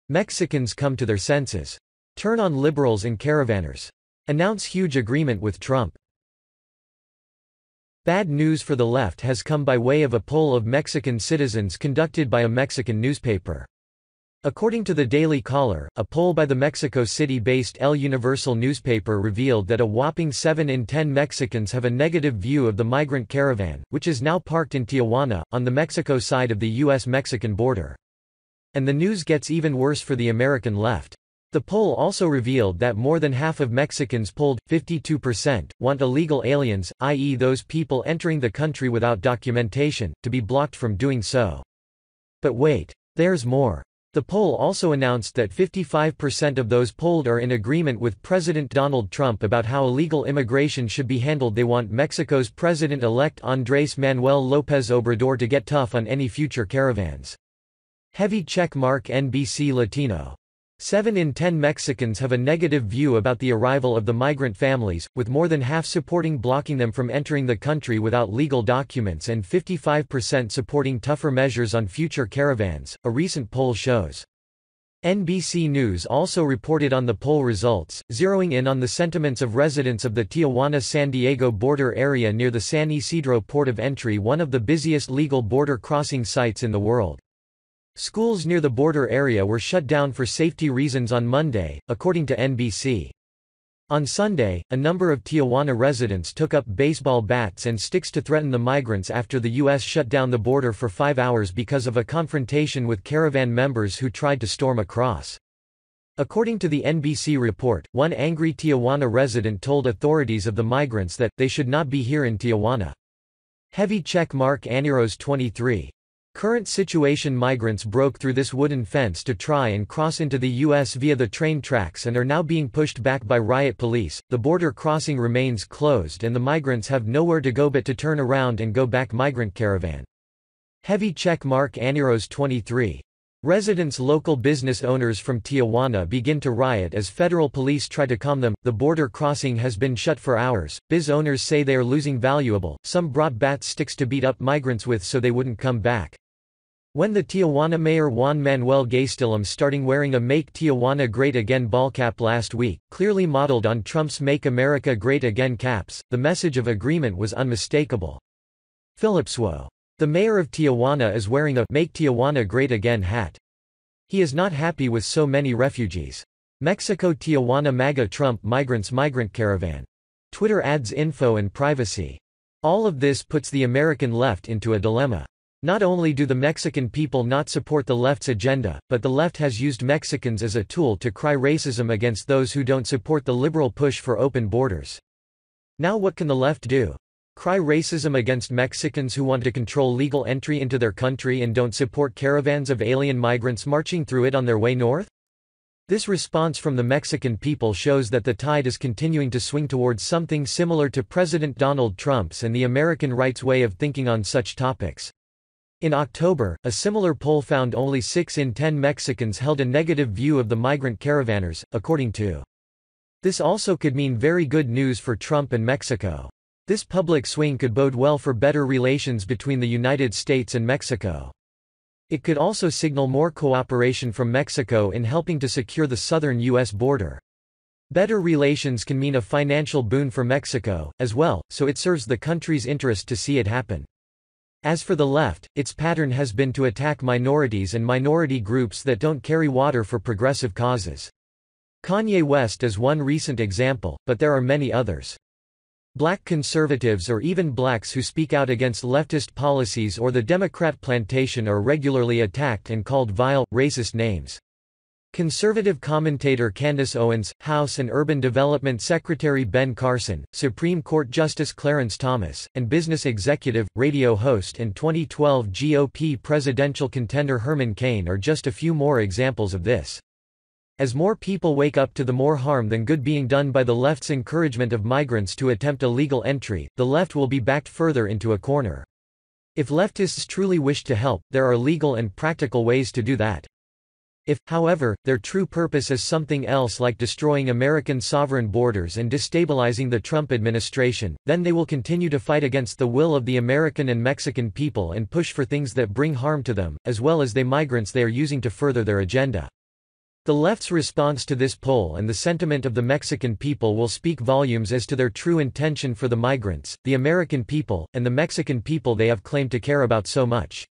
Mexicans come to their senses. Turn on liberals and caravanners. Announce huge agreement with Trump. Bad news for the left has come by way of a poll of Mexican citizens conducted by a Mexican newspaper. According to the Daily Caller, a poll by the Mexico City-based El Universal newspaper revealed that a whopping 7 in 10 Mexicans have a negative view of the migrant caravan, which is now parked in Tijuana, on the Mexico side of the U.S. Mexican border. And the news gets even worse for the American left. The poll also revealed that more than half of Mexicans polled, 52%, want illegal aliens, i.e. those people entering the country without documentation, to be blocked from doing so. But wait. There's more. The poll also announced that 55% of those polled are in agreement with President Donald Trump about how illegal immigration should be handled. They want Mexico's president-elect Andrés Manuel López Obrador to get tough on any future caravans. Heavy check mark NBC Latino. 7 in 10 Mexicans have a negative view about the arrival of the migrant families, with more than half supporting blocking them from entering the country without legal documents and 55% supporting tougher measures on future caravans, a recent poll shows. NBC News also reported on the poll results, zeroing in on the sentiments of residents of the Tijuana-San Diego border area near the San Isidro port of entry, one of the busiest legal border crossing sites in the world. Schools near the border area were shut down for safety reasons on Monday, according to NBC. On Sunday, a number of Tijuana residents took up baseball bats and sticks to threaten the migrants after the U.S. shut down the border for 5 hours because of a confrontation with Caravan members who tried to storm across. According to the NBC report, one angry Tijuana resident told authorities of the migrants that they should not be here in Tijuana. Heavy check mark Andrés 23. Current situation: migrants broke through this wooden fence to try and cross into the U.S. via the train tracks and are now being pushed back by riot police. The border crossing remains closed and the migrants have nowhere to go but to turn around and go back. Migrant caravan. Heavy check mark Andrés 23. Residents, local business owners from Tijuana begin to riot as federal police try to calm them. The border crossing has been shut for hours. Biz owners say they are losing valuable. Some brought bat sticks to beat up migrants with so they wouldn't come back. When the Tijuana mayor Juan Manuel Gastelum starting wearing a Make Tijuana Great Again ballcap last week, clearly modeled on Trump's Make America Great Again caps, the message of agreement was unmistakable. Philipswo. The mayor of Tijuana is wearing a Make Tijuana Great Again hat. He is not happy with so many refugees. Mexico Tijuana MAGA Trump migrants migrant caravan. Twitter adds info and privacy. All of this puts the American left into a dilemma. Not only do the Mexican people not support the left's agenda, but the left has used Mexicans as a tool to cry racism against those who don't support the liberal push for open borders. Now what can the left do? Cry racism against Mexicans who want to control legal entry into their country and don't support caravans of alien migrants marching through it on their way north? This response from the Mexican people shows that the tide is continuing to swing towards something similar to President Donald Trump's and the American right's way of thinking on such topics. In October, a similar poll found only 6 in 10 Mexicans held a negative view of the migrant caravanners, according to. This also could mean very good news for Trump and Mexico. This public swing could bode well for better relations between the United States and Mexico. It could also signal more cooperation from Mexico in helping to secure the southern U.S. border. Better relations can mean a financial boon for Mexico, as well, so it serves the country's interest to see it happen. As for the left, its pattern has been to attack minorities and minority groups that don't carry water for progressive causes. Kanye West is one recent example, but there are many others. Black conservatives or even blacks who speak out against leftist policies or the Democrat plantation are regularly attacked and called vile, racist names. Conservative commentator Candace Owens, House and Urban Development Secretary Ben Carson, Supreme Court Justice Clarence Thomas, and business executive, radio host and 2012 GOP presidential contender Herman Cain are just a few more examples of this. As more people wake up to the more harm than good being done by the left's encouragement of migrants to attempt illegal entry, the left will be backed further into a corner. If leftists truly wish to help, there are legal and practical ways to do that. If, however, their true purpose is something else like destroying American sovereign borders and destabilizing the Trump administration, then they will continue to fight against the will of the American and Mexican people and push for things that bring harm to them, as well as the migrants they are using to further their agenda. The left's response to this poll and the sentiment of the Mexican people will speak volumes as to their true intention for the migrants, the American people, and the Mexican people they have claimed to care about so much.